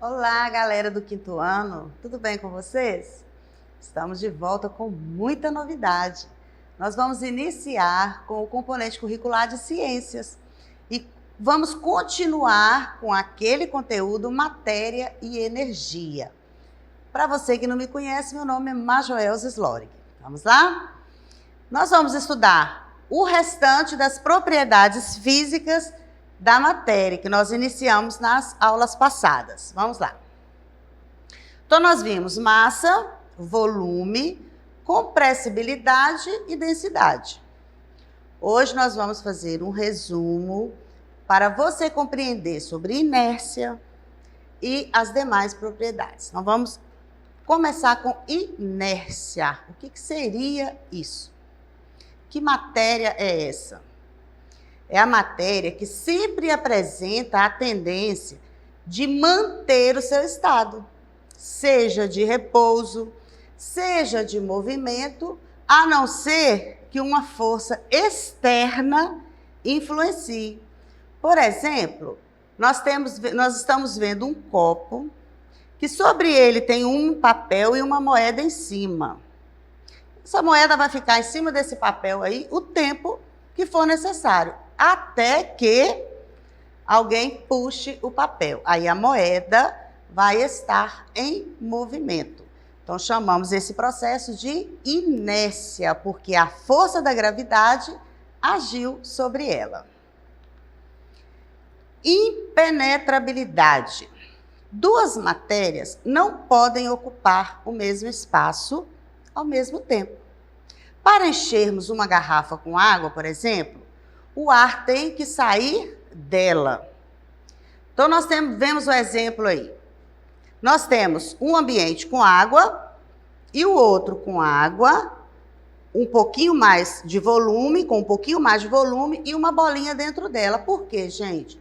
Olá, galera do quinto ano, tudo bem com vocês? Estamos de volta com muita novidade. Nós vamos iniciar com o componente curricular de ciências e vamos continuar com aquele conteúdo matéria e energia. Para você que não me conhece, meu nome é Majoelza Slorig. Vamos lá? Nós vamos estudar o restante das propriedades físicas da matéria que nós iniciamos nas aulas passadas. Vamos lá. Então, nós vimos massa, volume, compressibilidade e densidade. Hoje nós vamos fazer um resumo para você compreender sobre inércia e as demais propriedades. Então, vamos começar com inércia. O que seria isso? Que matéria é essa? É a matéria que sempre apresenta a tendência de manter o seu estado, seja de repouso, seja de movimento, a não ser que uma força externa influencie. Por exemplo, nós estamos vendo um copo que sobre ele tem um papel e uma moeda em cima. Essa moeda vai ficar em cima desse papel aí o tempo que for necessário, até que alguém puxe o papel. Aí a moeda vai estar em movimento. Então, chamamos esse processo de inércia, porque a força da gravidade agiu sobre ela. Impenetrabilidade. Duas matérias não podem ocupar o mesmo espaço ao mesmo tempo. Para enchermos uma garrafa com água, por exemplo, o ar tem que sair dela. Então, nós vemos o exemplo aí. Nós temos um ambiente com água e o outro com água, um pouquinho mais de volume, com um pouquinho mais de volume e uma bolinha dentro dela. Por quê, gente?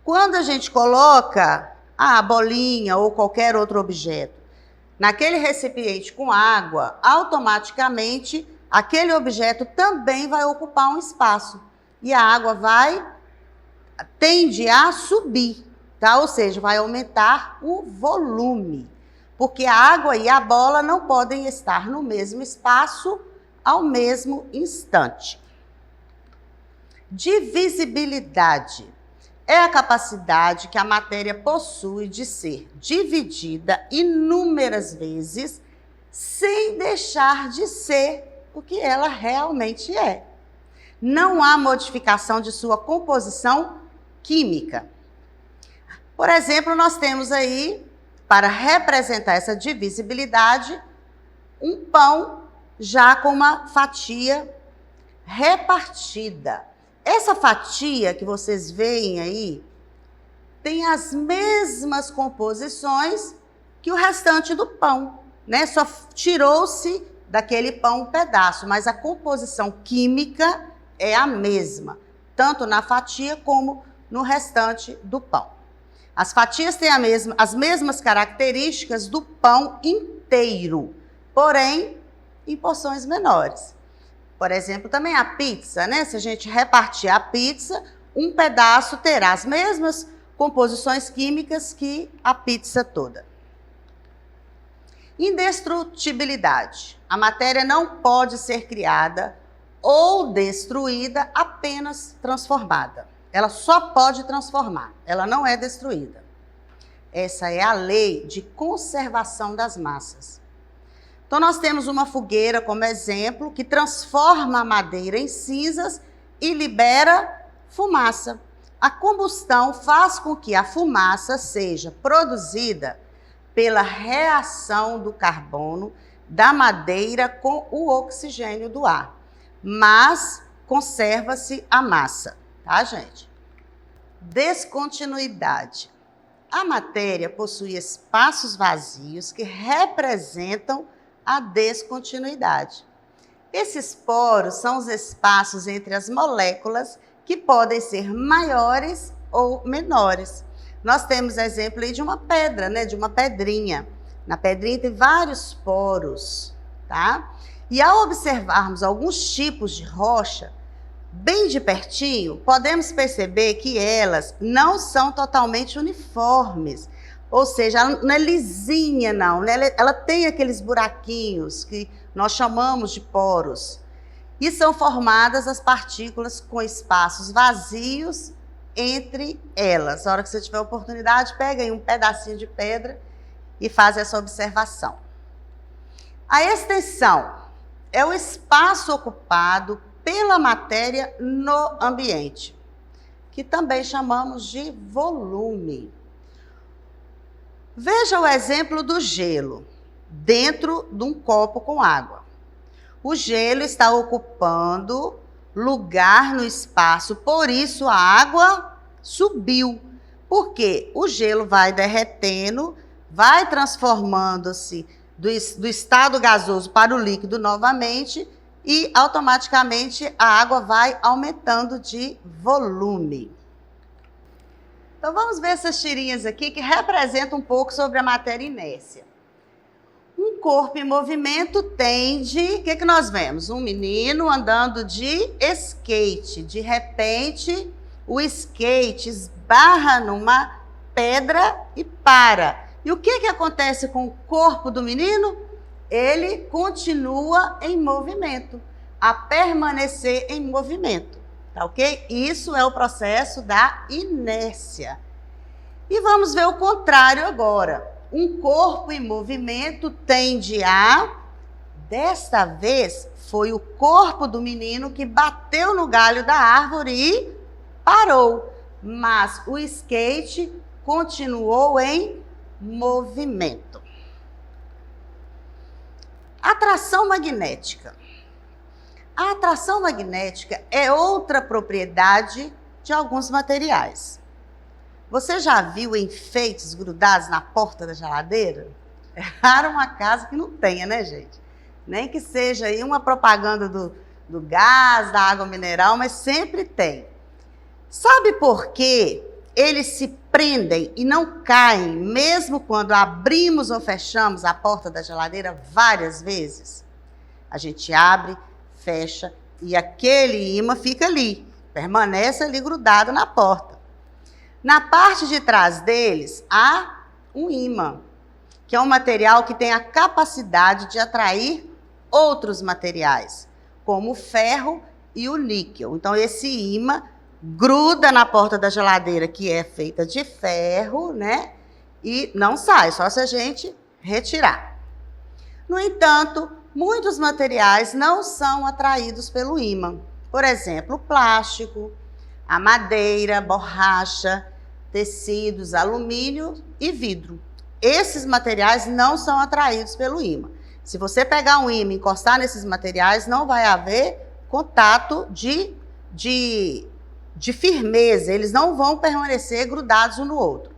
Quando a gente coloca a bolinha ou qualquer outro objeto naquele recipiente com água, automaticamente aquele objeto também vai ocupar um espaço. E a água tende a subir, tá? Ou seja, vai aumentar o volume, porque a água e a bola não podem estar no mesmo espaço ao mesmo instante. Divisibilidade é a capacidade que a matéria possui de ser dividida inúmeras vezes sem deixar de ser o que ela realmente é. Não há modificação de sua composição química. Por exemplo, nós temos aí, para representar essa divisibilidade, um pão já com uma fatia repartida. Essa fatia que vocês veem aí tem as mesmas composições que o restante do pão, né? Só tirou-se daquele pão um pedaço, mas a composição química é a mesma, tanto na fatia como no restante do pão. As fatias têm as mesmas características do pão inteiro, porém em porções menores. Por exemplo, também a pizza, né? Se a gente repartir a pizza, um pedaço terá as mesmas composições químicas que a pizza toda. Indestrutibilidade. A matéria não pode ser criada ou destruída, apenas transformada. Ela só pode transformar, ela não é destruída. Essa é a lei de conservação das massas. Então, nós temos uma fogueira como exemplo, que transforma a madeira em cinzas e libera fumaça. A combustão faz com que a fumaça seja produzida pela reação do carbono da madeira com o oxigênio do ar. Mas conserva-se a massa, tá, gente? Descontinuidade. A matéria possui espaços vazios que representam a descontinuidade. Esses poros são os espaços entre as moléculas que podem ser maiores ou menores. Nós temos exemplo aí de uma pedra, né? De uma pedrinha. Na pedrinha tem vários poros, tá? E ao observarmos alguns tipos de rocha, bem de pertinho, podemos perceber que elas não são totalmente uniformes, Ou seja, ela não é lisinha, não, né? Ela tem aqueles buraquinhos que nós chamamos de poros. E são formadas as partículas com espaços vazios entre elas. Na hora que você tiver oportunidade, pega aí um pedacinho de pedra e faz essa observação. A extensão é o espaço ocupado pela matéria no ambiente, que também chamamos de volume. Veja o exemplo do gelo dentro de um copo com água. O gelo está ocupando lugar no espaço, por isso a água subiu. Porque o gelo vai derretendo, vai transformando-se do estado gasoso para o líquido novamente e automaticamente a água vai aumentando de volume. Então vamos ver essas tirinhas aqui que representam um pouco sobre a matéria inércia. Um corpo em movimento tende... O que nós vemos? Um menino andando de skate. De repente, o skate esbarra numa pedra e para. E o que acontece com o corpo do menino? Ele continua em movimento, a permanecer em movimento. Tá ok? Isso é o processo da inércia. E vamos ver o contrário agora. Um corpo em movimento tende a... Desta vez, foi o corpo do menino que bateu no galho da árvore e parou. Mas o skate continuou em movimento. Atração magnética. A atração magnética é outra propriedade de alguns materiais. Você já viu enfeites grudados na porta da geladeira? É raro uma casa que não tenha, né, gente? Nem que seja aí uma propaganda do gás, da água mineral, mas sempre tem. Sabe por quê? Eles se prendem e não caem, mesmo quando abrimos ou fechamos a porta da geladeira várias vezes. A gente abre, fecha e aquele ímã fica ali, permanece ali grudado na porta. Na parte de trás deles há um ímã, que é um material que tem a capacidade de atrair outros materiais, como o ferro e o níquel. Então esse ímã gruda na porta da geladeira, que é feita de ferro, né? E não sai, só se a gente retirar. No entanto, muitos materiais não são atraídos pelo ímã. Por exemplo, o plástico, a madeira, borracha, tecidos, alumínio e vidro. Esses materiais não são atraídos pelo ímã. Se você pegar um ímã e encostar nesses materiais, não vai haver contato de firmeza, eles não vão permanecer grudados um no outro.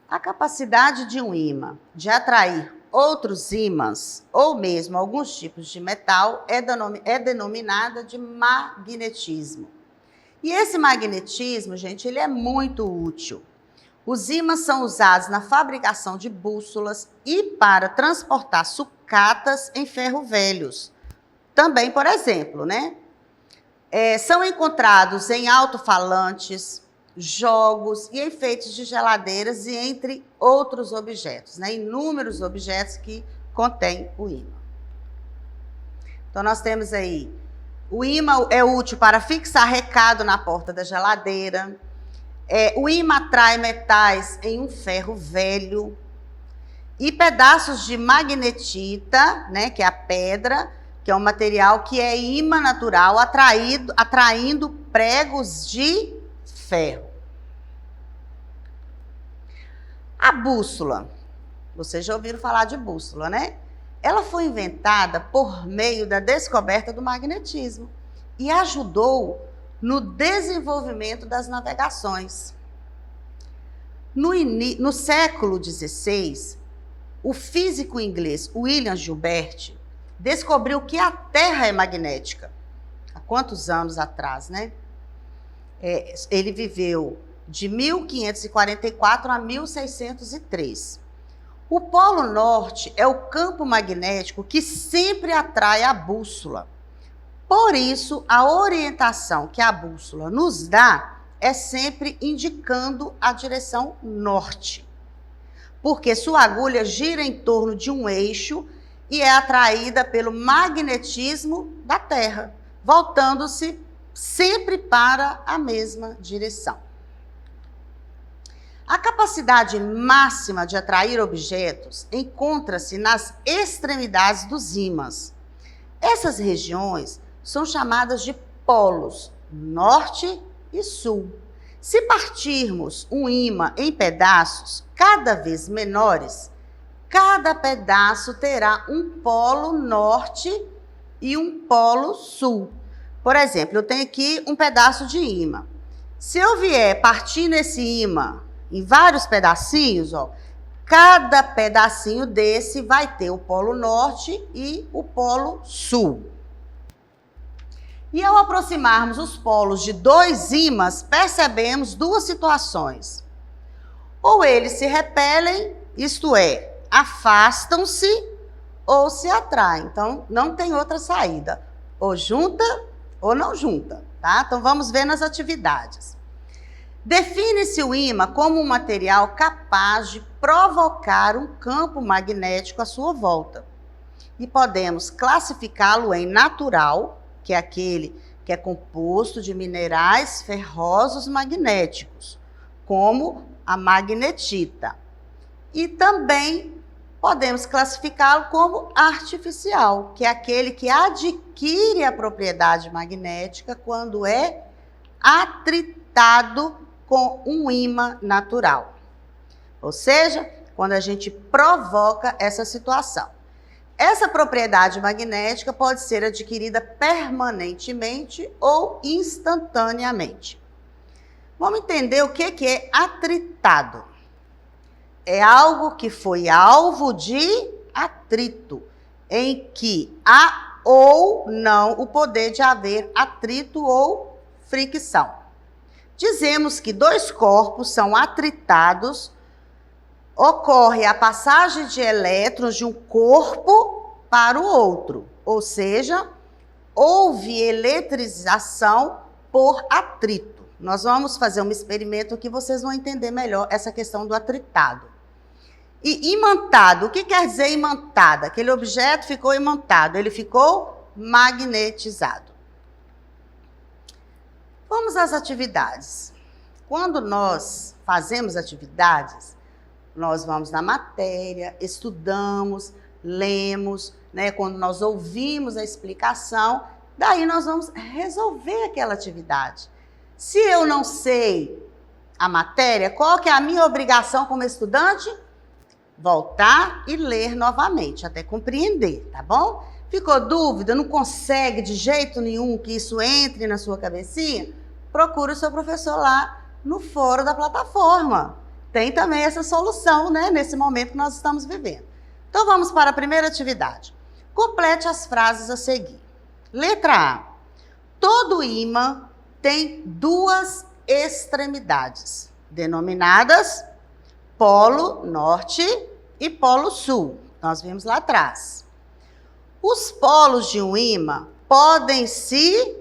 A capacidade de um ímã de atrair outros ímãs, ou mesmo alguns tipos de metal, é denominada de magnetismo. E esse magnetismo, gente, ele é muito útil. Os ímãs são usados na fabricação de bússolas e para transportar sucatas em ferro velhos. Também, por exemplo, né? São encontrados em alto-falantes, jogos e enfeites de geladeiras e entre outros objetos, né? Inúmeros objetos que contêm o ímã. Então, nós temos aí, o ímã é útil para fixar recado na porta da geladeira. O ímã atrai metais em um ferro velho e pedaços de magnetita, né, que é a pedra, que é um material que é ímã natural, atraindo pregos de ferro. A bússola, vocês já ouviram falar de bússola, né? Ela foi inventada por meio da descoberta do magnetismo e ajudou no desenvolvimento das navegações. No século XVI, o físico inglês William Gilbert descobriu que a Terra é magnética. Há quantos anos atrás, né? Ele viveu de 1544 a 1603. O Polo Norte é o campo magnético que sempre atrai a bússola. Por isso, a orientação que a bússola nos dá é sempre indicando a direção norte. porque sua agulha gira em torno de um eixo e é atraída pelo magnetismo da Terra, voltando-se sempre para a mesma direção. A capacidade máxima de atrair objetos encontra-se nas extremidades dos ímãs. Essas regiões são chamadas de polos, norte e sul. Se partirmos um ímã em pedaços cada vez menores, cada pedaço terá um polo norte e um polo sul. Por exemplo, eu tenho aqui um pedaço de ímã. Se eu vier partir nesse ímã em vários pedacinhos, ó, cada pedacinho desse vai ter o polo norte e o polo sul. E ao aproximarmos os polos de dois ímãs, percebemos duas situações. Ou eles se repelem, isto é, afastam-se, ou se atraem. Então, não tem outra saída. Ou junta ou não junta, tá? Então, vamos ver nas atividades. Define-se o ímã como um material capaz de provocar um campo magnético à sua volta. E podemos classificá-lo em natural, que é aquele que é composto de minerais ferrosos magnéticos, como a magnetita. E também podemos classificá-lo como artificial, que é aquele que adquire a propriedade magnética quando é atritado com um ímã natural. Ou seja, quando a gente provoca essa situação. Essa propriedade magnética pode ser adquirida permanentemente ou instantaneamente. Vamos entender o que é atritado. É algo que foi alvo de atrito, em que há ou não o poder de haver atrito ou fricção. Dizemos que dois corpos são atritados, ocorre a passagem de elétrons de um corpo para o outro, ou seja, houve eletrização por atrito. Nós vamos fazer um experimento que vocês vão entender melhor essa questão do atritado. E imantado, o que quer dizer imantado? Aquele objeto ficou imantado, ele ficou magnetizado. Vamos às atividades. Quando nós fazemos atividades, nós vamos na matéria, estudamos, lemos, né? Quando nós ouvimos a explicação, daí nós vamos resolver aquela atividade. Se eu não sei a matéria, qual que é a minha obrigação como estudante? Voltar e ler novamente, até compreender, tá bom? Ficou dúvida? Não consegue de jeito nenhum que isso entre na sua cabecinha? Procure o seu professor lá no fórum da plataforma. Tem também essa solução, né, nesse momento que nós estamos vivendo. Então, vamos para a primeira atividade. Complete as frases a seguir. Letra A. Todo ímã tem duas extremidades, denominadas polo norte e polo sul. Nós vimos lá atrás. Os polos de um ímã podem se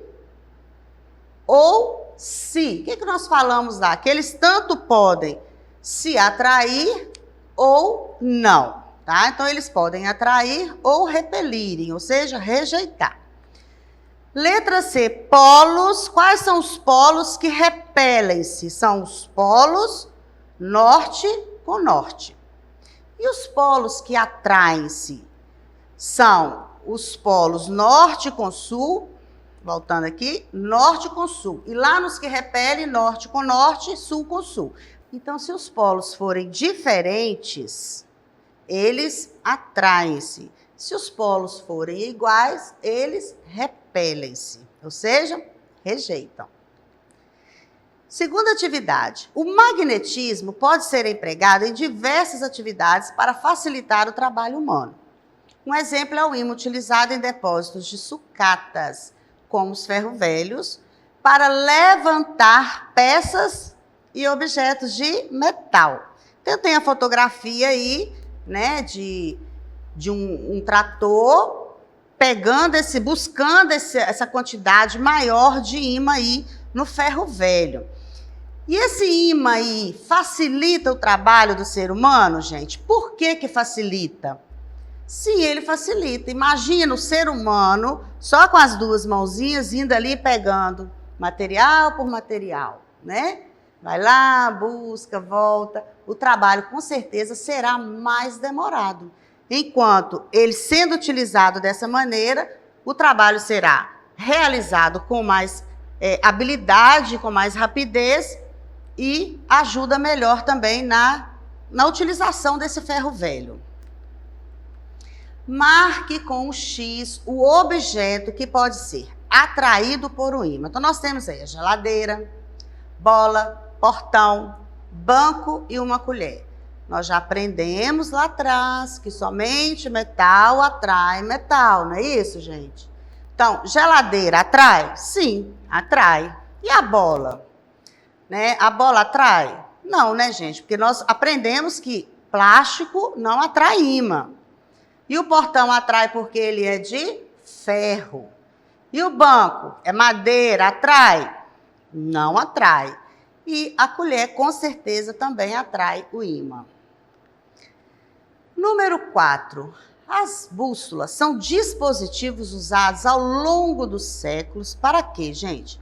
ou se. O que nós falamos lá? Que eles tanto podem se atrair ou não, tá? Então, eles podem atrair ou repelirem, ou seja, rejeitar. Letra C, polos. Quais são os polos que repelem-se? São os polos norte com norte. E os polos que atraem-se? São os polos norte com sul, voltando aqui, norte com sul. E lá nos que repelem, norte com norte, sul com sul. Então, se os polos forem diferentes, eles atraem-se. Se os polos forem iguais, eles repelem-se, ou seja, rejeitam. Segunda atividade. O magnetismo pode ser empregado em diversas atividades para facilitar o trabalho humano. Um exemplo é o ímã utilizado em depósitos de sucatas, como os ferro-velhos, para levantar peças e objetos de metal. Então, tem a fotografia aí, né, de um trator buscando essa quantidade maior de ímã aí no ferro velho. E esse ímã aí facilita o trabalho do ser humano, gente? Por que que facilita? Sim, ele facilita. Imagina o ser humano só com as duas mãozinhas indo ali pegando material por material, né? Vai lá, busca, volta. O trabalho com certeza será mais demorado. Enquanto ele sendo utilizado dessa maneira, o trabalho será realizado com mais habilidade, com mais rapidez e ajuda melhor também na utilização desse ferro velho. Marque com o X o objeto que pode ser atraído por um ímã. Então, nós temos aí a geladeira, bola, portão, banco e uma colher. Nós já aprendemos lá atrás que somente metal atrai metal, não é isso, gente? Então, geladeira atrai? Sim, atrai. E a bola? Né? A bola atrai? Não, né, gente? Porque nós aprendemos que plástico não atrai ímã. E o portão atrai porque ele é de ferro. E o banco é madeira, atrai? Não atrai. E a colher, com certeza, também atrai o ímã. Número 4. As bússolas são dispositivos usados ao longo dos séculos para quê, gente?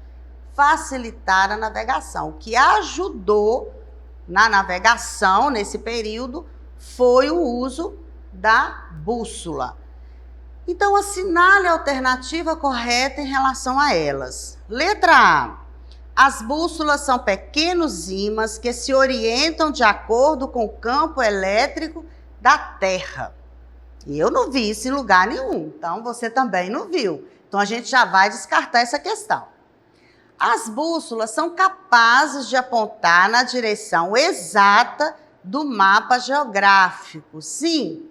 Facilitar a navegação. O que ajudou na navegação nesse período foi o uso da bússola. Então, assinale a alternativa correta em relação a elas. Letra A. As bússolas são pequenos ímãs que se orientam de acordo com o campo elétrico da Terra. E eu não vi isso em lugar nenhum, então você também não viu. Então, a gente já vai descartar essa questão. As bússolas são capazes de apontar na direção exata do mapa geográfico. Sim,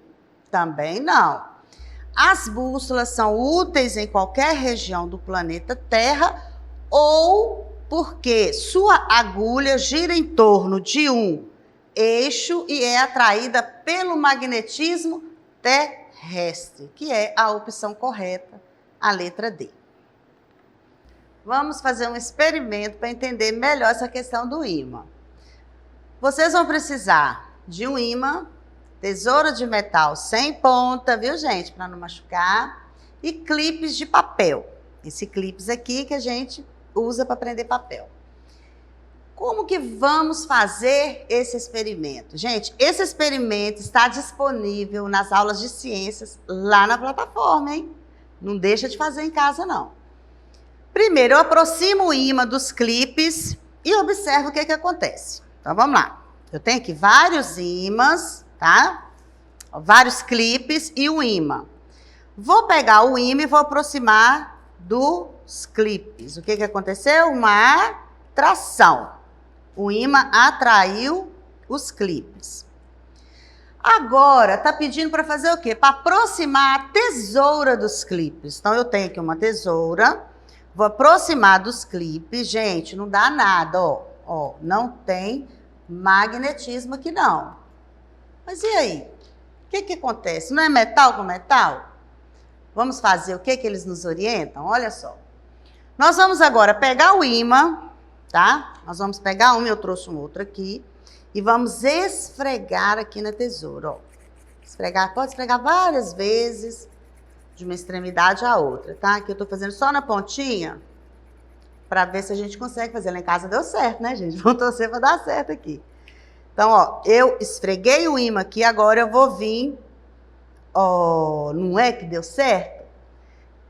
também não. As bússolas são úteis em qualquer região do planeta Terra ou porque sua agulha gira em torno de um eixo e é atraída pelo magnetismo terrestre, que é a opção correta, a letra D. Vamos fazer um experimento para entender melhor essa questão do ímã. Vocês vão precisar de um ímã, tesoura de metal sem ponta, viu, gente? Para não machucar. E clipes de papel. Esse clipes aqui que a gente usa para prender papel. Como que vamos fazer esse experimento? Gente, esse experimento está disponível nas aulas de ciências lá na plataforma, hein? Não deixa de fazer em casa, não. Primeiro, eu aproximo o ímã dos clipes e observo o que que acontece. Então, vamos lá. Eu tenho aqui vários ímãs, tá? Vários clipes e um ímã. Vou pegar o ímã e vou aproximar dos clipes. O que que aconteceu? Uma atração. O ímã atraiu os clipes. Agora, tá pedindo para fazer o quê? Para aproximar a tesoura dos clipes. Então, eu tenho aqui uma tesoura, vou aproximar dos clipes. Gente, não dá nada, ó. Ó, não tem magnetismo aqui, não. Mas e aí? O que que acontece? Não é metal com metal? Vamos fazer o que que eles nos orientam? Olha só. Nós vamos agora pegar o ímã, tá? Nós vamos pegar um, eu trouxe um outro aqui, e vamos esfregar aqui na tesoura, ó. Esfregar, pode esfregar várias vezes, de uma extremidade à outra, tá? Aqui eu tô fazendo só na pontinha, para ver se a gente consegue fazer. Lá em casa deu certo, né, gente? Vamos torcer para dar certo aqui. Então, ó, eu esfreguei o ímã aqui, agora eu vou vir, ó, não é que deu certo?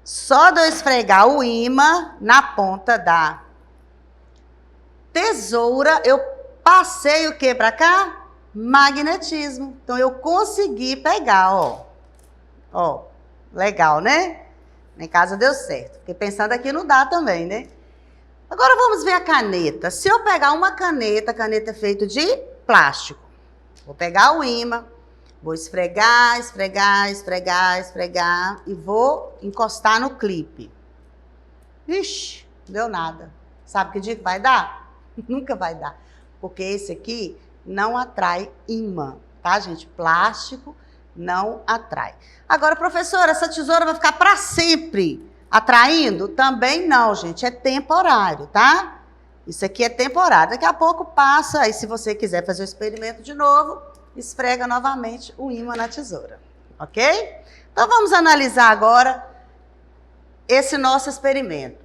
Só de eu esfregar o ímã na ponta da tesoura, eu passei o que para cá? Magnetismo. Então, eu consegui pegar, ó. Ó, legal, né? Em casa deu certo. Porque pensando aqui não dá também, né? Agora vamos ver a caneta. Se eu pegar uma caneta, a caneta é feita de plástico. Vou pegar o ímã, vou esfregar, esfregar, esfregar, esfregar e vou encostar no clipe. Ixi, não deu nada. Sabe que dia que vai dar? Nunca vai dar. Porque esse aqui não atrai ímã, tá, gente? Plástico não atrai. Agora, professora, essa tesoura vai ficar para sempre atraindo? Também não, gente. É temporário, tá? Isso aqui é temporário. Daqui a pouco passa, aí se você quiser fazer o experimento de novo, esfrega novamente o ímã na tesoura, ok? Então vamos analisar agora esse nosso experimento.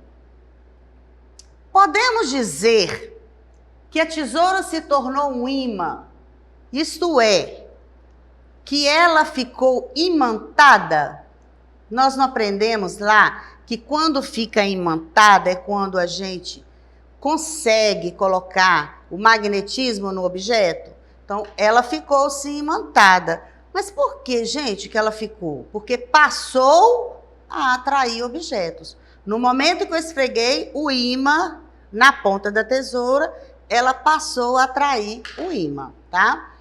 Podemos dizer que a tesoura se tornou um ímã, isto é, que ela ficou imantada? Nós não aprendemos lá que quando fica imantada é quando a gente consegue colocar o magnetismo no objeto? Então, ela ficou sim imantada. Mas por que, gente, que ela ficou? Porque passou a atrair objetos. No momento que eu esfreguei o ímã na ponta da tesoura, ela passou a atrair o ímã, tá?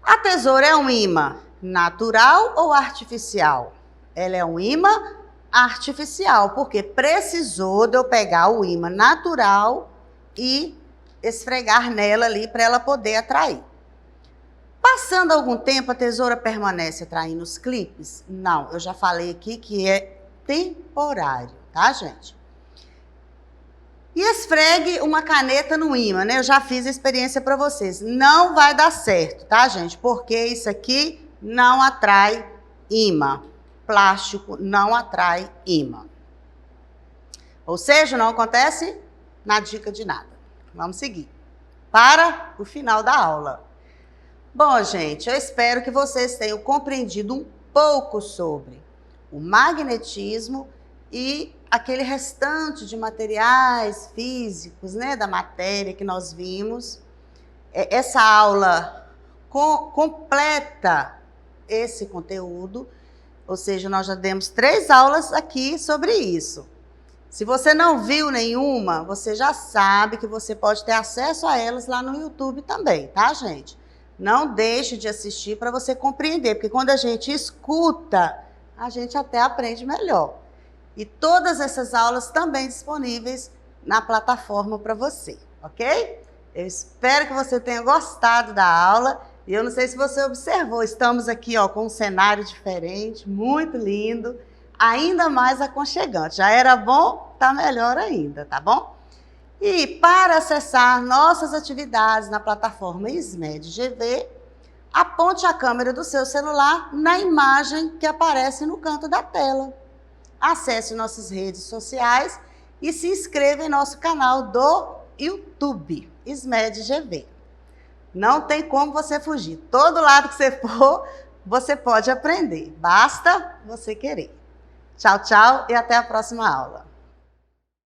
A tesoura é um ímã natural ou artificial? Ela é um ímã artificial, porque precisou de eu pegar o ímã natural e esfregar nela ali para ela poder atrair. Passando algum tempo, a tesoura permanece atraindo os clipes? Não, eu já falei aqui que é temporário, tá, gente? E esfregue uma caneta no ímã, né? Eu já fiz a experiência para vocês. Não vai dar certo, tá, gente? Porque isso aqui não atrai ímã. Plástico não atrai ímã. Ou seja, não acontece na dica de nada. Vamos seguir para o final da aula. Bom, gente, eu espero que vocês tenham compreendido um pouco sobre o magnetismo e aquele restante de materiais físicos, né, da matéria que nós vimos. Essa aula completa esse conteúdo, ou seja, nós já demos 3 aulas aqui sobre isso. Se você não viu nenhuma, você já sabe que você pode ter acesso a elas lá no YouTube também, tá, gente? Não deixe de assistir para você compreender, porque quando a gente escuta, a gente até aprende melhor. E todas essas aulas também disponíveis na plataforma para você, ok? Eu espero que você tenha gostado da aula. E eu não sei se você observou, estamos aqui ó, com um cenário diferente, muito lindo, ainda mais aconchegante. Já era bom, tá melhor ainda, tá bom? E para acessar nossas atividades na plataforma SMED GV, aponte a câmera do seu celular na imagem que aparece no canto da tela. Acesse nossas redes sociais e se inscreva em nosso canal do YouTube, SMED GV. Não tem como você fugir. Todo lado que você for, você pode aprender. Basta você querer. Tchau, tchau e até a próxima aula.